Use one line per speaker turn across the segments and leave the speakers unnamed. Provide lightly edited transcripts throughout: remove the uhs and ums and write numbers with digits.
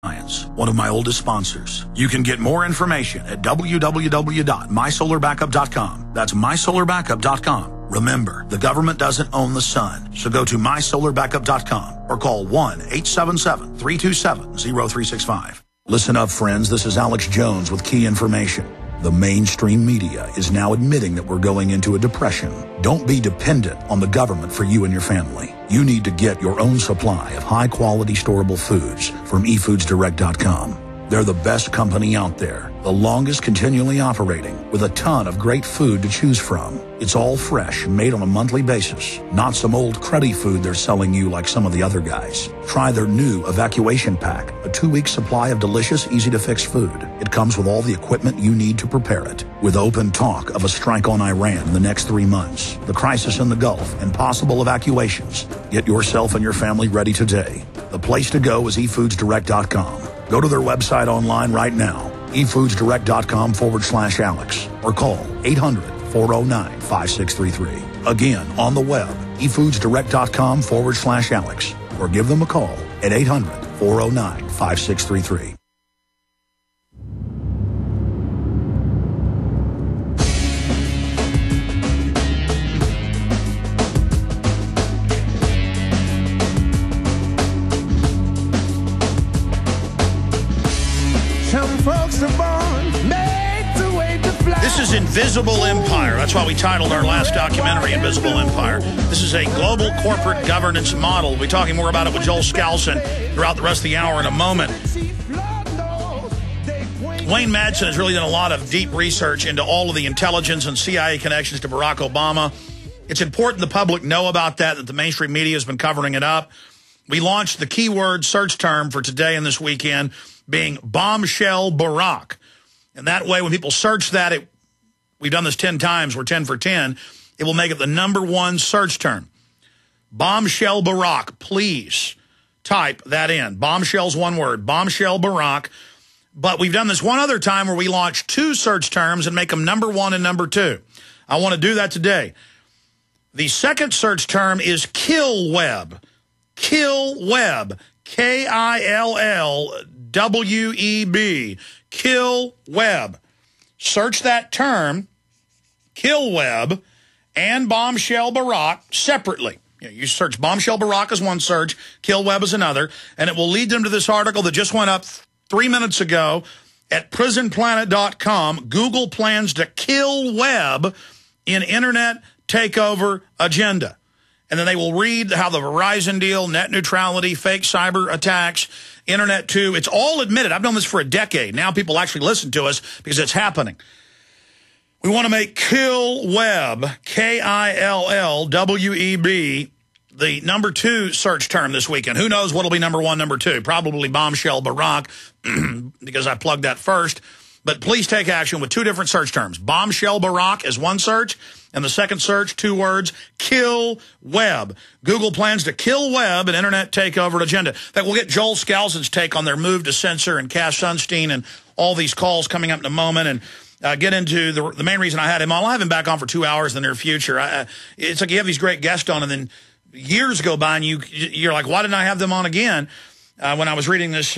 One of my oldest sponsors. You can get more information at www.mysolarbackup.com. That's mysolarbackup.com. Remember, the government doesn't own the sun, so go to mysolarbackup.com or call 1-877-327-0365. Listen up, friends. This is Alex Jones with key information. The mainstream media is now admitting that we're going into a depression. Don't be dependent on the government for you and your family. You need to get your own supply of high-quality storable foods from efoodsdirect.com. They're the best company out there, the longest continually operating, with a ton of great food to choose from. It's all fresh, made on a monthly basis, not some old cruddy food they're selling you like some of the other guys. Try their new evacuation pack, a 2-week supply of delicious, easy-to-fix food. It comes with all the equipment you need to prepare it. With open talk of a strike on Iran in the next 3 months, the crisis in the Gulf, and possible evacuations, get yourself and your family ready today. The place to go is efoodsdirect.com. Go to their website online right now, efoodsdirect.com/Alex, or call 800-409-5633. Again, on the web, efoodsdirect.com/Alex, or give them a call at 800-409-5633.
This is Invisible Empire. That's why we titled our last documentary, Invisible Empire. This is a global corporate governance model. We'll be talking more about it with Joel Skousen throughout the rest of the hour in a moment. Wayne Madsen has really done a lot of deep research into all of the intelligence and CIA connections to Barack Obama. It's important the public know about that the mainstream media has been covering it up. We launched the keyword search term for today and this weekend being Bombshell Barack. And that way, when people search that, we've done this 10 times, we're 10 for 10, it will make it the #1 search term. Bombshell Barack, please type that in. Bombshell's one word, Bombshell Barack. But we've done this one other time where we launch 2 search terms and make them #1 and #2. I want to do that today. The second search term is Kill Web. Kill Web. K-I-L-L-W-E-B. Kill Web. Search that term, Kill Web, and Bombshell Barack separately. You search Bombshell Barack as one search, Kill Web as another, and it will lead them to this article that just went up 3 minutes ago at prisonplanet.com. Google plans to kill Web in internet takeover agenda. And then they will read how the Verizon deal, net neutrality, fake cyber attacks, Internet 2, it's all admitted. I've done this for a decade. Now people actually listen to us because it's happening. We want to make Kill Web, K-I-L-L-W-E-B, the #2 search term this weekend. Who knows what will be #1, #2? Probably Bombshell Barack because I plugged that first. But please take action with 2 different search terms. Bombshell Barack is one search, and the second search, 2 words, Kill Web. Google plans to kill Web and internet takeover agenda. In fact, we'll get Joel Skousen's take on their move to censor and Cass Sunstein and all these calls coming up in a moment, and get into the main reason I had him on. I'll have him back on for 2 hours in the near future. It's like you have these great guests on, and then years go by, and you're like, why didn't I have them on again? When I was reading this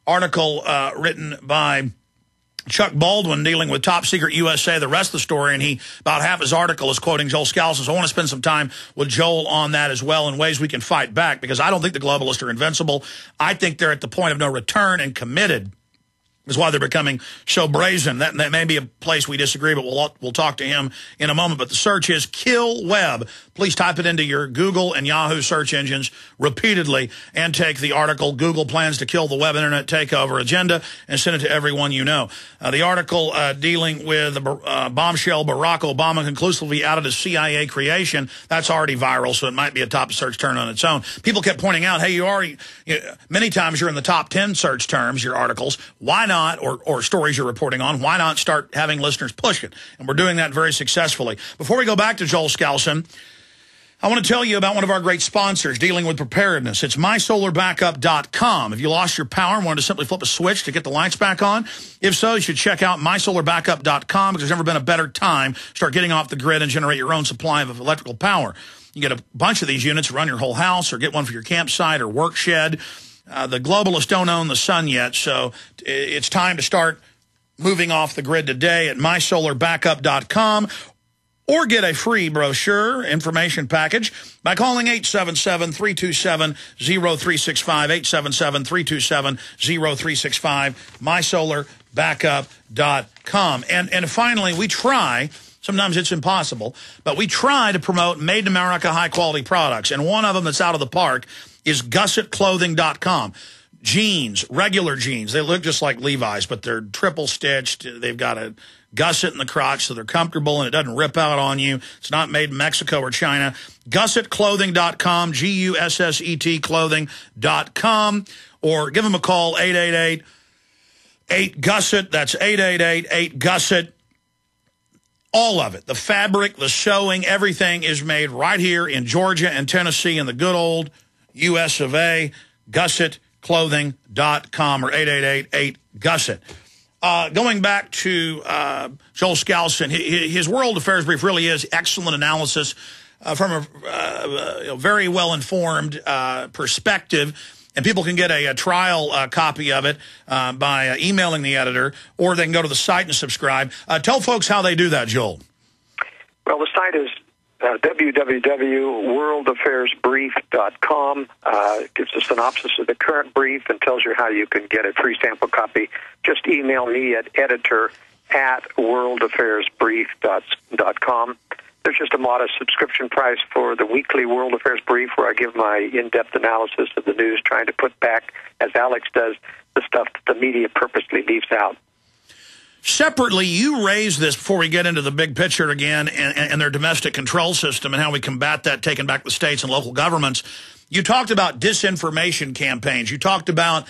article written by Chuck Baldwin dealing with Top Secret USA, the rest of the story, and about half his article is quoting Joel Skousen. So I want to spend some time with Joel on that as well in ways we can fight back, because I don't think the globalists are invincible. I think they're at the point of no return and committed. Is why they're becoming so brazen. That may be a place we disagree, but we'll talk to him in a moment. But the search is Kill Web. Please type it into your Google and Yahoo search engines repeatedly and take the article, Google plans to kill the web internet takeover agenda, and send it to everyone you know. The article dealing with Bombshell Barack Obama conclusively outed as CIA creation, that's already viral, so it might be a top search term on its own. People kept pointing out, hey, many times you're in the top 10 search terms, your articles. Why not? Or stories you're reporting on, why not start having listeners push it? And we're doing that very successfully. Before we go back to Joel Skousen, I want to tell you about one of our great sponsors dealing with preparedness. It's mysolarbackup.com. If you lost your power and wanted to simply flip a switch to get the lights back on, if so, you should check out mysolarbackup.com, because there's never been a better time to start getting off the grid and generate your own supply of electrical power. You get a bunch of these units, run your whole house, or get one for your campsite or work shed. The globalists don't own the sun yet, so it's time to start moving off the grid today at mysolarbackup.com, or get a free brochure information package by calling 877-327-0365, 877-327-0365, mysolarbackup.com. And finally, we try, sometimes it's impossible, but we try to promote made-in-America high-quality products, and one of them that's out of the park is gussetclothing.com. Jeans, regular jeans, they look just like Levi's, but they're triple-stitched. They've got a gusset in the crotch so they're comfortable and it doesn't rip out on you. It's not made in Mexico or China. Gussetclothing.com, Gusset clothing.com, or give them a call, 888-8-GUSSET. That's 888-8-GUSSET. All of it, the fabric, the sewing, everything is made right here in Georgia and Tennessee in the good old U.S. of A. GussetClothing.com or 888-8-GUSSET. Going back to Joel Skousen, his World Affairs Brief really is excellent analysis from a very well-informed perspective. And people can get a trial copy of it by emailing the editor, or they can go to the site and subscribe. Tell folks how they do that, Joel.
Well, the site is www.worldaffairsbrief.com. It gives a synopsis of the current brief and tells you how you can get a free sample copy. Just email me at editor@worldaffairsbrief.com. There's just a modest subscription price for the weekly World Affairs Brief, where I give my in-depth analysis of the news, trying to put back, as Alex does, the stuff that the media purposely leaves out.
Separately, you raised this before we get into the big picture again and their domestic control system and how we combat that, taking back the states and local governments. You talked about disinformation campaigns. You talked about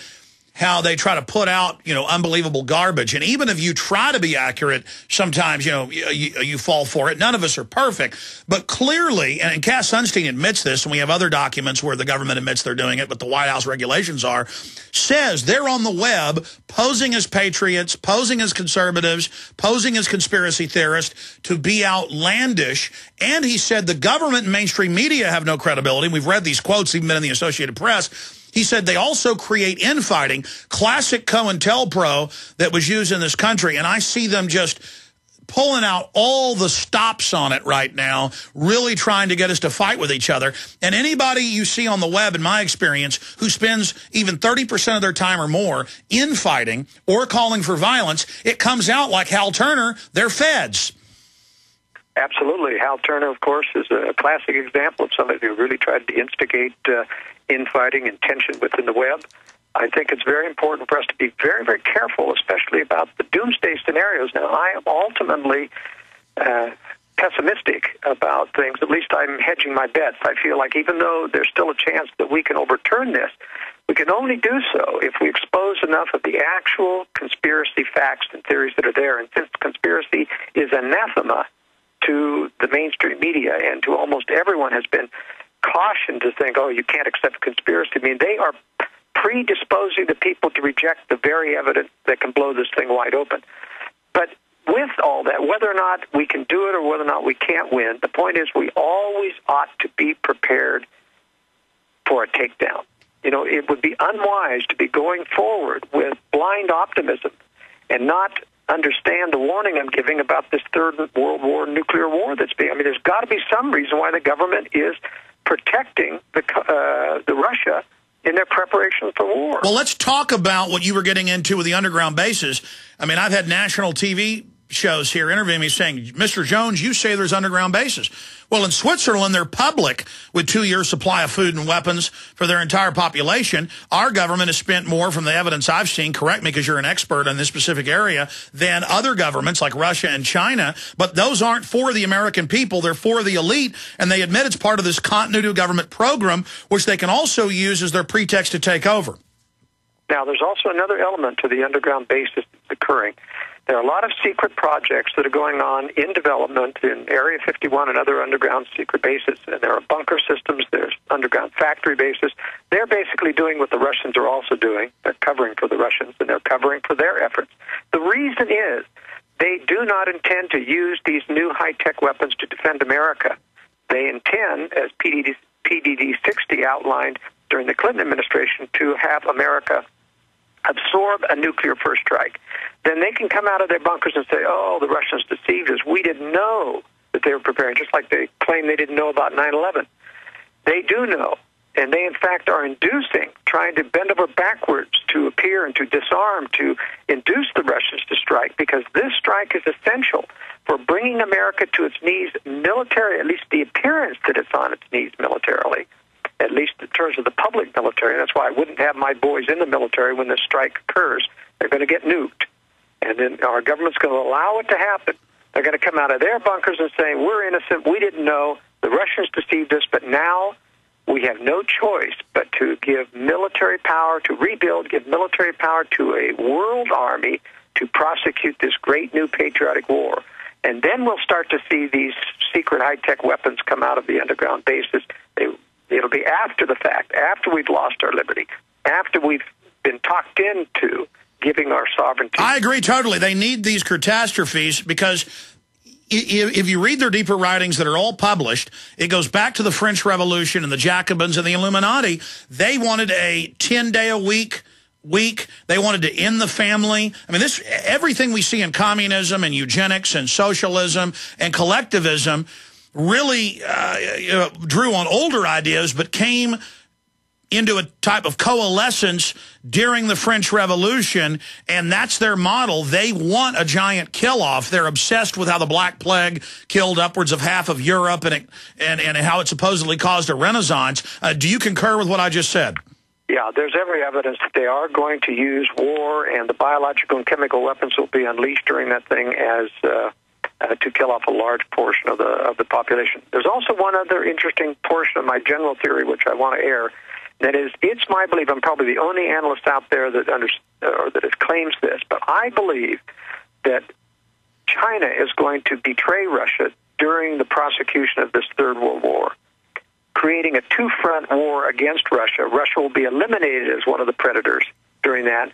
how they try to put out, unbelievable garbage. And even if you try to be accurate, sometimes, you fall for it. None of us are perfect. But clearly, and Cass Sunstein admits this, and we have other documents where the government admits they're doing it, but the White House regulations are, says they're on the web posing as patriots, posing as conservatives, posing as conspiracy theorists to be outlandish. And he said the government and mainstream media have no credibility. We've read these quotes, even been in the Associated Press. He said they also create infighting, classic COINTELPRO that was used in this country, and I see them just pulling out all the stops on it right now, really trying to get us to fight with each other. And anybody you see on the web, in my experience, who spends even 30% of their time or more infighting or calling for violence, it comes out like Hal Turner, they're feds.
Absolutely. Hal Turner, of course, is a classic example of somebody who really tried to instigate infighting and tension within the web. I think it's very important for us to be very, very careful, especially about the doomsday scenarios. Now, I am ultimately pessimistic about things. At least I'm hedging my bets. I feel like even though there's still a chance that we can overturn this, we can only do so if we expose enough of the actual conspiracy facts and theories that are there. And since conspiracy is anathema to the mainstream media and to almost everyone has been cautioned to think, oh, you can't accept conspiracy. I mean, they are predisposing the people to reject the very evidence that can blow this thing wide open. But with all that, whether or not we can do it or whether or not we can't win, the point is we always ought to be prepared for a takedown. It would be unwise to be going forward with blind optimism and not understand the warning I'm giving about this third world war, nuclear war that's being. I mean, there's got to be some reason why the government is protecting the Russia in their preparation for war.
Well, let's talk about what you were getting into with the underground bases. I mean, I've had national TV shows here interviewing me saying, Mr. Jones, you say there's underground bases. Well, in Switzerland, they're public with 2 years' supply of food and weapons for their entire population. Our government has spent more, from the evidence I've seen, correct me because you're an expert in this specific area, than other governments like Russia and China. But those aren't for the American people. They're for the elite. And they admit it's part of this continuity of government program, which they can also use as their pretext to take over.
Now, there's also another element to the underground bases that's occurring. There are a lot of secret projects that are going on in development in Area 51 and other underground secret bases. And there are bunker systems, there's underground factory bases. They're basically doing what the Russians are also doing. They're covering for the Russians, and they're covering for their efforts. The reason is they do not intend to use these new high-tech weapons to defend America. They intend, as PDD 60 outlined during the Clinton administration to have America absorb a nuclear first strike. Then they can come out of their bunkers and say, oh, the Russians deceived us. We didn't know that they were preparing, just like they claim they didn't know about 9/11. They do know, and they, in fact, are inducing, trying to bend over backwards to appear and to disarm, to induce the Russians to strike, because this strike is essential for bringing America to its knees militarily, at least the appearance that it's on its knees militarily, at least in terms of the public military. That's why I wouldn't have my boys in the military when this strike occurs. They're going to get nuked, and then our government's going to allow it to happen. They're going to come out of their bunkers and say, we're innocent, we didn't know, the Russians deceived us, but now we have no choice but to give military power, to rebuild, give military power to a world army to prosecute this great new patriotic war. And then we'll start to see these secret high-tech weapons come out of the underground bases. It'll be after the fact, after we've lost our liberty, after we've been talked into giving our sovereignty.
I agree totally. They need these catastrophes because if you read their deeper writings that are all published, it goes back to the French Revolution and the Jacobins and the Illuminati. They wanted a 10-day-a-week week. They wanted to end the family. I mean, everything we see in communism and eugenics and socialism and collectivism really drew on older ideas, but came into a type of coalescence during the French Revolution, and that's their model. They want a giant kill-off. They're obsessed with how the Black Plague killed upwards of half of Europe and how it supposedly caused a renaissance. Do you concur with what I just said?
Yeah, there's every evidence that they are going to use war, and the biological and chemical weapons will be unleashed during that thing as to kill off a large portion of the population. There's also one other interesting portion of my general theory which I want to air. That is, it's my belief, I'm probably the only analyst out there that claims this, but I believe that China is going to betray Russia during the prosecution of this Third World War, creating a two-front war against Russia. Russia will be eliminated as one of the predators during that.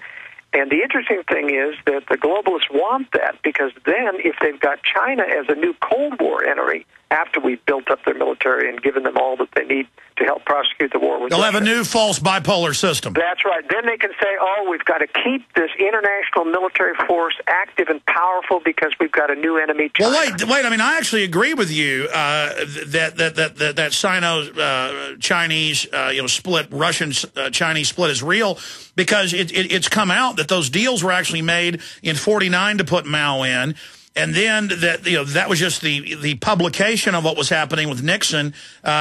And the interesting thing is that the globalists want that, because then if they've got China as a new Cold War enemy, after we've built up their military and given them all that they need to help prosecute the war with
They'll
Russia,
have a new false bipolar system.
That's right. Then they can say, oh, we've got to keep this international military force active and powerful because we've got a new enemy, China.
Well, wait. I mean, I actually agree with you that Sino-Chinese split, Russian-Chinese split is real, because it's come out that those deals were actually made in '49 to put Mao in. And then that was just the publication of what was happening with Nixon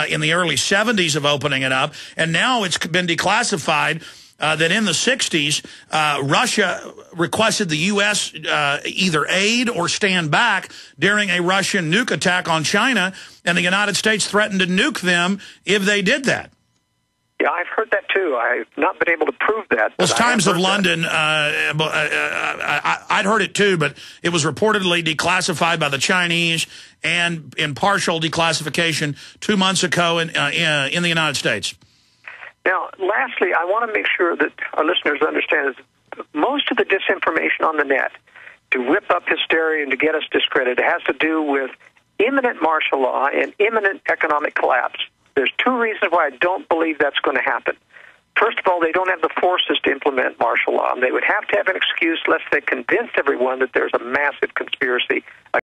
in the early 70s of opening it up. And now it's been declassified that in the 60s, Russia requested the U.S. Either aid or stand back during a Russian nuke attack on China, and the United States threatened to nuke them if they did that.
Yeah, I've heard that too. I've not been able to prove that.
Well, Times of London, I'd heard it too, but it was reportedly declassified by the Chinese and in partial declassification 2 months ago in the United States.
Now, lastly, I want to make sure that our listeners understand is most of the disinformation on the net to whip up hysteria and to get us discredited has to do with imminent martial law and imminent economic collapse. There's two reasons why I don't believe that's going to happen. First of all, they don't have the forces to implement martial law. They would have to have an excuse lest they convince everyone that there's a massive conspiracy